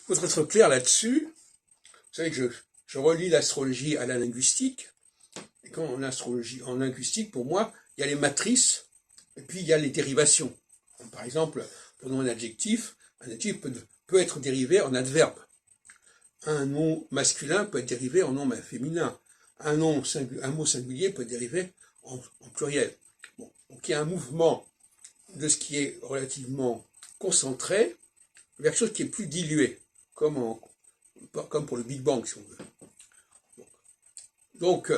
Pour être clair là-dessus, vous savez que je relie l'astrologie à la linguistique. Et quand en astrologie, en linguistique, pour moi, il y a les matrices et puis il y a les dérivations. Par exemple, prenons un adjectif peut être dérivé en adverbe. Un nom masculin peut être dérivé en nom féminin. Un mot singulier peut être dérivé en pluriel. Bon, donc il y a un mouvement de ce qui est relativement concentré vers quelque chose qui est plus dilué, comme pour le Big Bang, si on veut. Bon. Donc,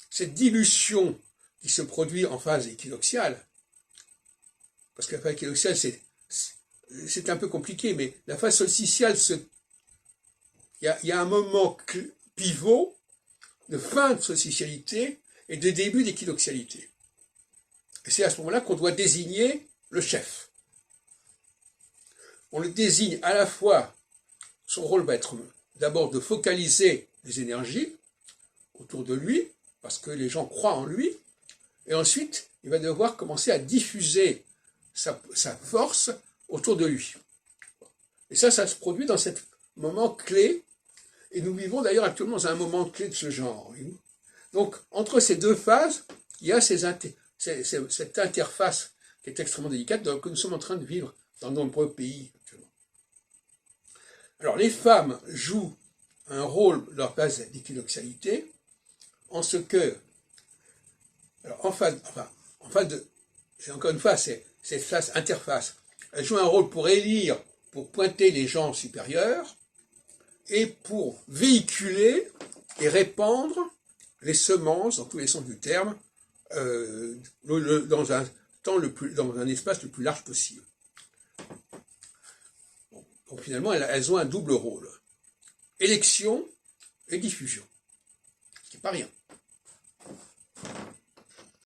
cette dilution qui se produit en phase équinoxiale, parce que la phase équinoxiale, c'est un peu compliqué, mais la phase solsticiale, il y a un moment pivot de fin de solsticialité et de début d'équinoxialité. Et c'est à ce moment-là qu'on doit désigner le chef. On le désigne à la fois, son rôle va être d'abord de focaliser les énergies autour de lui, parce que les gens croient en lui, et ensuite, il va devoir commencer à diffuser sa force autour de lui. Et ça se produit dans ce moment clé, et nous vivons d'ailleurs actuellement dans un moment clé de ce genre. Donc, entre ces deux phases, il y a cette interface qui est extrêmement délicate, que nous sommes en train de vivre dans de nombreux pays actuellement. Alors, les femmes jouent un rôle dans leur phase d'équinoxialité, en ce que, alors en phase de, encore une fois, c'est cette phase interface, elles jouent un rôle pour élire, pour pointer les gens supérieurs, et pour véhiculer et répandre les semences, dans tous les sens du terme, dans un espace le plus large possible. Donc finalement, elles ont un double rôle. Élection et diffusion. Ce qui n'est pas rien.